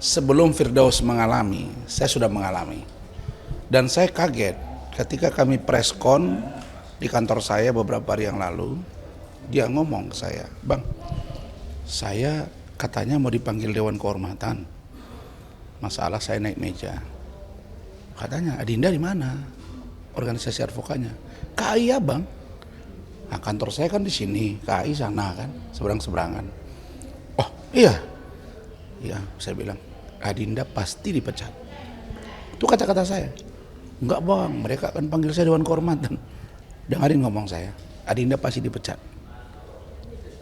sebelum Firdaus mengalami, saya sudah mengalami. Dan saya kaget ketika kami preskon di kantor saya beberapa hari yang lalu, dia ngomong ke saya, "Bang, saya katanya mau dipanggil Dewan Kehormatan. Masalah saya naik meja. Katanya, Adinda di mana? Organisasi advokatnya." "KAI ya, Bang." Nah, kantor saya kan di sini, KAI sana kan, seberang-seberangan. "Oh, iya." "Iya," saya bilang, "Adinda pasti dipecat." Itu kata-kata saya. "Enggak, Bang, mereka akan panggil saya Dewan Kehormatan." Dengarin ngomong saya, "Adinda pasti dipecat."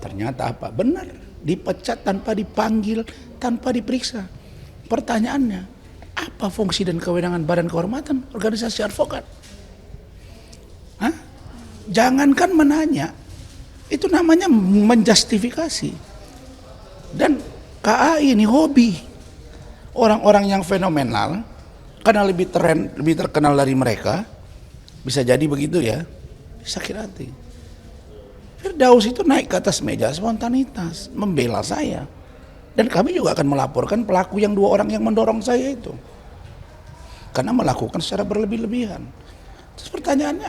Ternyata apa? Benar, dipecat tanpa dipanggil, tanpa diperiksa. Pertanyaannya, apa fungsi dan kewenangan Badan Kehormatan organisasi advokat? Hah? Jangankan menanya, itu namanya menjustifikasi. Dan KAI ini hobi. Orang-orang yang fenomenal, karena lebih terkenal dari mereka, bisa jadi begitu ya, sakit hati. Firdaus itu naik ke atas meja spontanitas, membela saya. Dan kami juga akan melaporkan pelaku yang 2 orang yang mendorong saya itu. Karena melakukan secara berlebih-lebihan. Terus pertanyaannya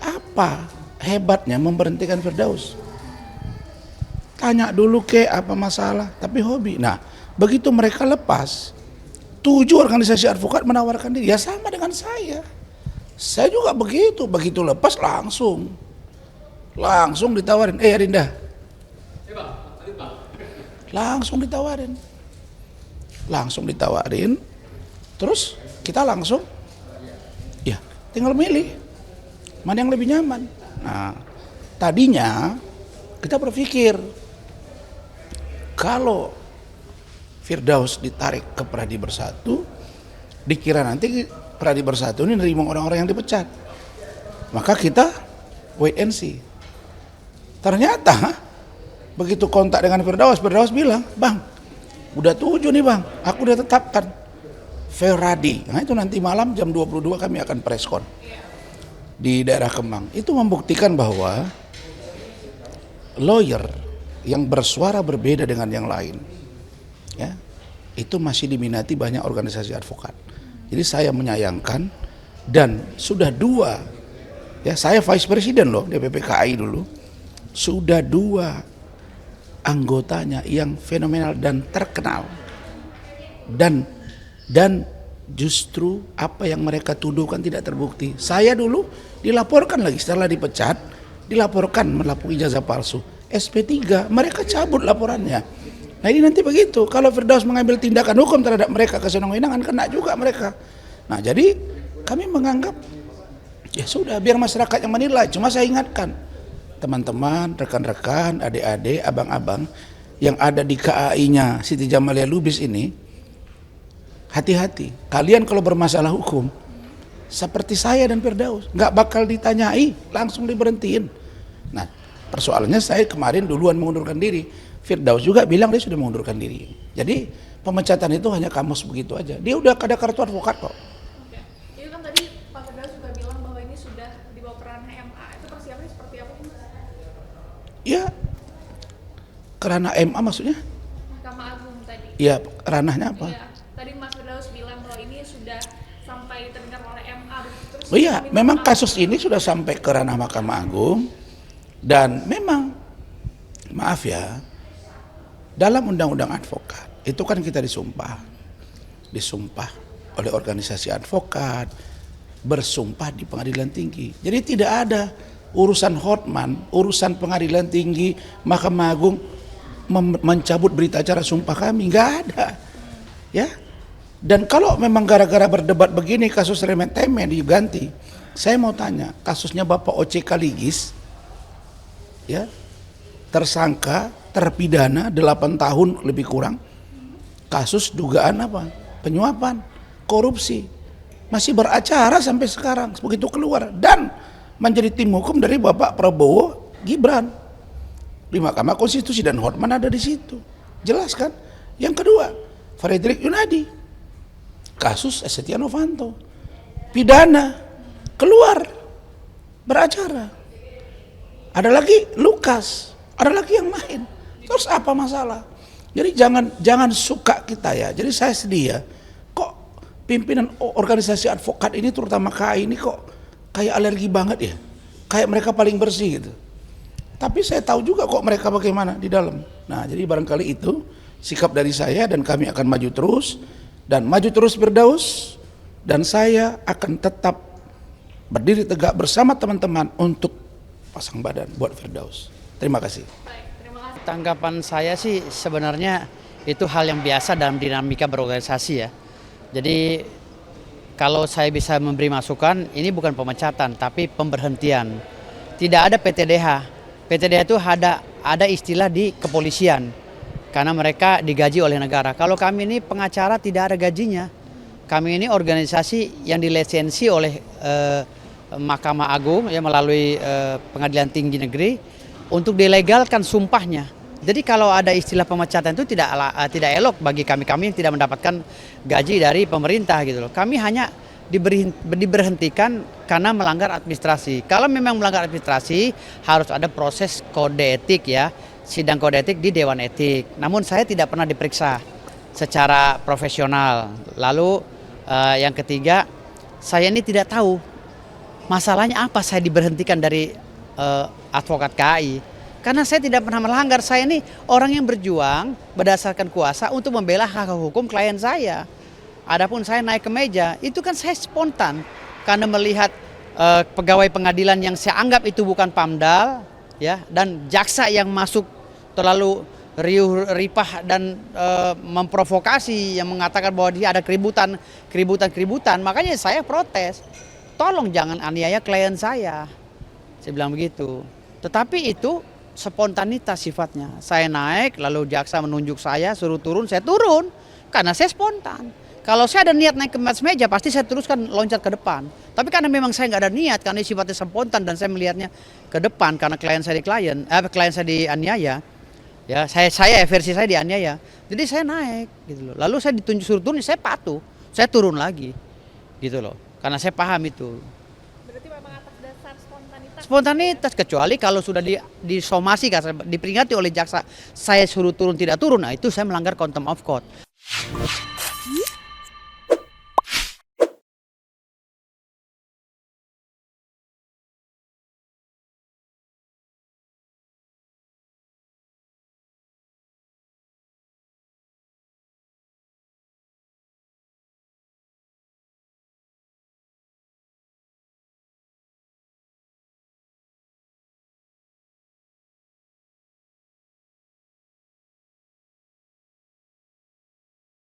apa hebatnya memberhentikan Firdaus? Tanya dulu apa masalah, tapi hobi. Nah, begitu mereka lepas, 7 organisasi advokat menawarkan diri. Ya sama dengan saya. Saya juga begitu lepas langsung ditawarin, Adinda. Langsung ditawarin. Terus kita langsung, ya tinggal milih mana yang lebih nyaman. Nah, tadinya kita berpikir kalau Firdaus ditarik ke Pradi Bersatu, dikira nanti Pradi Bersatu ini nerima orang-orang yang dipecat. Maka kita wait and see. Ternyata begitu kontak dengan Firdaus bilang, "Bang, udah 7 nih, Bang, aku udah tetapkan Ferradi." Nah, itu nanti malam jam 22 kami akan preskon di daerah Kemang. Itu membuktikan bahwa lawyer yang bersuara berbeda dengan yang lain, ya, itu masih diminati banyak organisasi advokat. Jadi saya menyayangkan, dan sudah 2, ya, saya vice president loh DPP KAI dulu, sudah 2 anggotanya yang fenomenal dan terkenal, dan justru apa yang mereka tuduhkan tidak terbukti. Saya dulu dilaporkan lagi setelah dipecat, dilaporkan melakukan ijazah palsu, SP3, mereka cabut laporannya. Nah, ini nanti begitu, kalau Firdaus mengambil tindakan hukum terhadap mereka kesenang-wenangan, kena juga mereka. Nah, jadi kami menganggap ya sudah, biar masyarakat yang menilai. Cuma saya ingatkan teman-teman, rekan-rekan, adik-adik, abang-abang yang ada di KAI-nya Siti Jamalia Lubis ini, hati-hati. Kalian kalau bermasalah hukum seperti saya dan Firdaus, nggak bakal ditanyai, langsung diberhentiin. Nah, persoalannya saya kemarin duluan mengundurkan diri. Firdaus juga bilang dia sudah mengundurkan diri. Jadi pemecatan itu hanya kamus begitu aja. Dia udah ada kartu advokat kok. Oke. Itu kan tadi Pak Firdaus juga bilang bahwa ini sudah dibawa ke ranah MA. Itu persiapannya seperti apa, Mas? Ya, ke ranah MA maksudnya? Mahkamah Agung tadi. Ya, ranahnya apa? Iya. Tadi Mas Firdaus bilang bahwa ini sudah sampai terdengar oleh MA. Terus Oh iya, memang kasus ini sudah sampai ke ranah Mahkamah Agung, dan memang, maaf ya, dalam undang-undang advokat itu kan kita disumpah oleh organisasi advokat, bersumpah di pengadilan tinggi. Jadi tidak ada urusan Hotman, urusan pengadilan tinggi, Mahkamah Agung mencabut berita acara sumpah kami, nggak ada, ya. Dan kalau memang gara-gara berdebat begini kasus remeh-temeh diganti, saya mau tanya, kasusnya Bapak OCK Ligis, ya, tersangka, terpidana 8 tahun lebih kurang, kasus dugaan apa? Penyuapan, korupsi, masih beracara sampai sekarang, begitu keluar, dan menjadi tim hukum dari Bapak Prabowo Gibran di Mahkamah Konstitusi, dan Hotman ada di situ, jelas kan? Yang kedua, Fredrik Yunadi, kasus Setia Novanto, pidana, keluar, beracara. Ada lagi Lukas, ada lagi yang main. Terus apa masalah? Jadi jangan suka kita ya. Jadi saya sedih ya. Kok pimpinan organisasi advokat ini terutama KAI ini kok kayak alergi banget ya. Kayak mereka paling bersih gitu. Tapi saya tahu juga kok mereka bagaimana di dalam. Nah, jadi barangkali itu sikap dari saya dan kami akan maju terus dan maju terus Firdaus, dan saya akan tetap berdiri tegak bersama teman-teman untuk pasang badan buat Firdaus. Terima kasih. Baik, terima kasih. Tanggapan saya sih sebenarnya itu hal yang biasa dalam dinamika berorganisasi ya. Jadi kalau saya bisa memberi masukan, ini bukan pemecatan tapi pemberhentian. Tidak ada PTDH. PTDH itu ada istilah di kepolisian karena mereka digaji oleh negara. Kalau kami ini pengacara tidak ada gajinya. Kami ini organisasi yang dilisensi oleh Mahkamah Agung ya melalui Pengadilan Tinggi Negeri untuk dilegalkan sumpahnya. Jadi kalau ada istilah pemecatan itu tidak elok bagi kami yang tidak mendapatkan gaji dari pemerintah gitu loh. Kami hanya diberhentikan karena melanggar administrasi. Kalau memang melanggar administrasi harus ada proses kode etik ya, sidang kode etik di Dewan Etik. Namun saya tidak pernah diperiksa secara profesional. Lalu yang ketiga, saya ini tidak tahu masalahnya apa saya diberhentikan dari advokat KAI. Karena saya tidak pernah melanggar, saya ini orang yang berjuang berdasarkan kuasa untuk membela hak hukum klien saya. Adapun saya naik ke meja, itu kan saya spontan karena melihat pegawai pengadilan yang saya anggap itu bukan PAMDAL ya, dan jaksa yang masuk terlalu riuh ripah dan memprovokasi yang mengatakan bahwa dia ada keributan, makanya saya protes. Tolong jangan aniaya klien saya bilang begitu. Tetapi itu spontanitas sifatnya. Saya naik, lalu jaksa menunjuk saya, suruh turun, saya turun karena saya spontan. Kalau saya ada niat naik ke atas meja, pasti saya teruskan loncat ke depan. Tapi karena memang saya nggak ada niat, karena sifatnya spontan dan saya melihatnya ke depan karena klien saya dianiaya, ya versi saya dianiaya. Jadi saya naik, gitu loh. Lalu saya ditunjuk suruh turun, saya patuh, saya turun lagi, gitu loh. Karena saya paham itu. Berarti memang atas dasar spontanitas. Spontanitas, kecuali kalau sudah disomasi, diperingati oleh jaksa, saya suruh turun tidak turun, nah itu saya melanggar contempt of court.